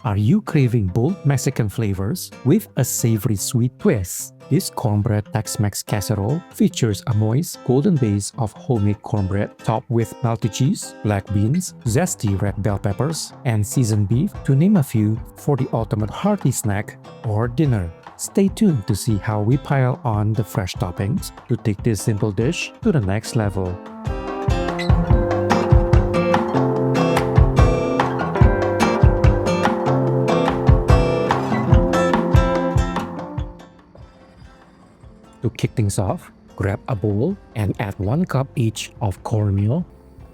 Are you craving bold Mexican flavors with a savory sweet twist? This cornbread Tex-Mex casserole features a moist, golden base of homemade cornbread topped with melted cheese, black beans, zesty red bell peppers, and seasoned beef, to name a few, for the ultimate hearty snack or dinner. Stay tuned to see how we pile on the fresh toppings to take this simple dish to the next level. To kick things off, grab a bowl and add 1 cup each of cornmeal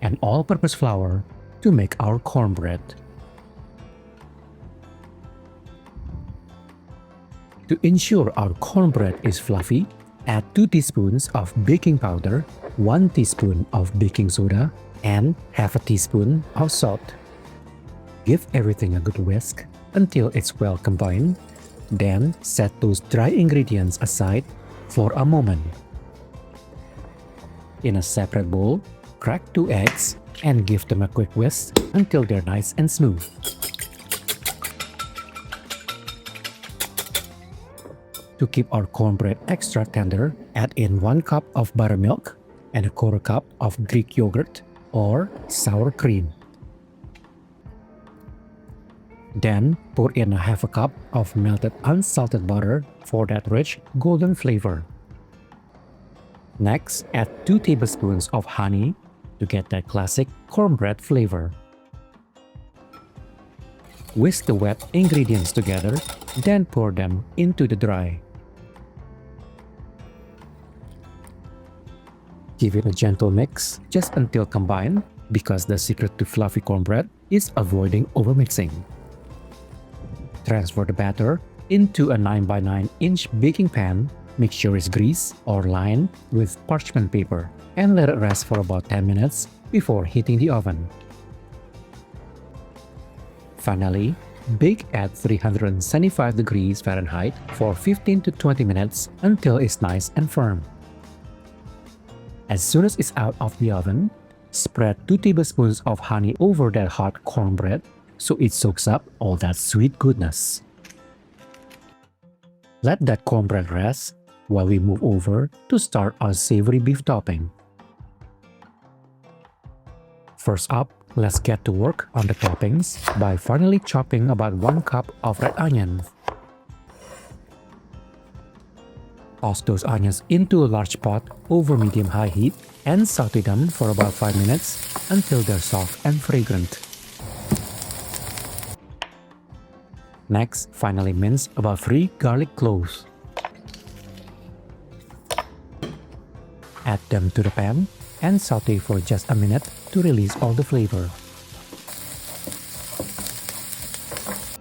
and all-purpose flour to make our cornbread. To ensure our cornbread is fluffy, add 2 teaspoons of baking powder, 1 teaspoon of baking soda, and half a teaspoon of salt. Give everything a good whisk until it's well combined. Then set those dry ingredients aside for a moment. In a separate bowl, crack 2 eggs and give them a quick whisk until they're nice and smooth. To keep our cornbread extra tender, add in 1 cup of buttermilk and a 1/4 cup of Greek yogurt or sour cream. Then pour in a half a cup of melted unsalted butter for that rich golden flavor. Next, add 2 tablespoons of honey to get that classic cornbread flavor. Whisk the wet ingredients together, then pour them into the dry. Give it a gentle mix just until combined, because the secret to fluffy cornbread is avoiding overmixing. Transfer the batter into a 9 by 9 inch baking pan. Make sure it's greased or lined with parchment paper and let it rest for about 10 minutes before heating the oven. Finally, bake at 375 degrees Fahrenheit for 15 to 20 minutes until it's nice and firm. As soon as it's out of the oven, spread 2 tablespoons of honey over that hot cornbread so it soaks up all that sweet goodness. Let that cornbread rest while we move over to start our savory beef topping. First up, let's get to work on the toppings by finely chopping about 1 cup of red onion. Toss those onions into a large pot over medium-high heat and saute them for about 5 minutes until they're soft and fragrant. Next, finally mince about 3 garlic cloves. Add them to the pan and saute for just a minute to release all the flavor.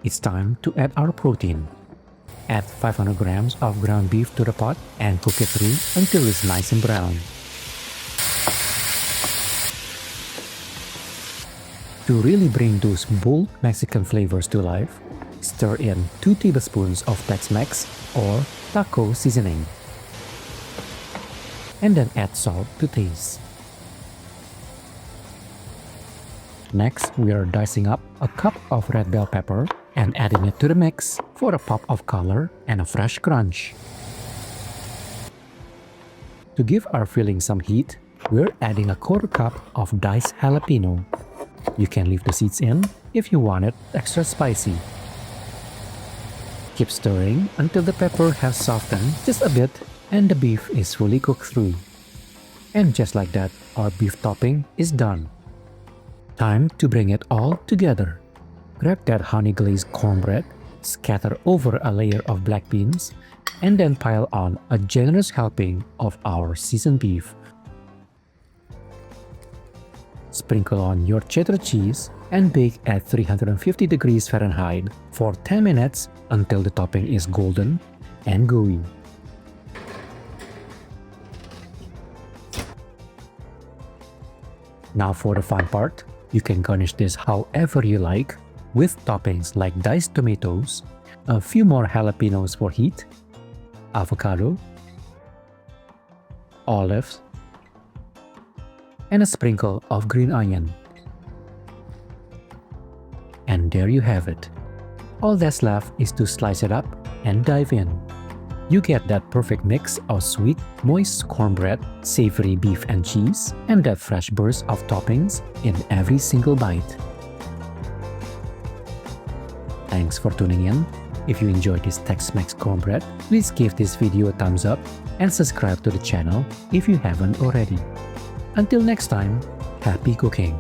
It's time to add our protein. Add 500 grams of ground beef to the pot and cook it through until it's nice and brown. To really bring those bold Mexican flavors to life, stir in 2 tablespoons of Tex-Mex or taco seasoning. And then add salt to taste. Next, we are dicing up a cup of red bell pepper and adding it to the mix for a pop of color and a fresh crunch. To give our filling some heat, we're adding a 1/4 cup of diced jalapeno. You can leave the seeds in if you want it extra spicy. Keep stirring until the pepper has softened just a bit and the beef is fully cooked through. And just like that, our beef topping is done. Time to bring it all together. Grab that honey-glazed cornbread, scatter over a layer of black beans, and then pile on a generous helping of our seasoned beef. Sprinkle on your cheddar cheese and bake at 350 degrees Fahrenheit for 10 minutes until the topping is golden and gooey. Now for the fun part, you can garnish this however you like with toppings like diced tomatoes, a few more jalapenos for heat, avocado, olives, and a sprinkle of green onion. And there you have it, All that's left is to slice it up and dive in. You get that perfect mix of sweet, moist cornbread, savory beef and cheese, and that fresh burst of toppings in every single bite. Thanks for tuning in. If you enjoyed this Tex-Mex cornbread, please give this video a thumbs up and subscribe to the channel if you haven't already. Until next time, happy cooking!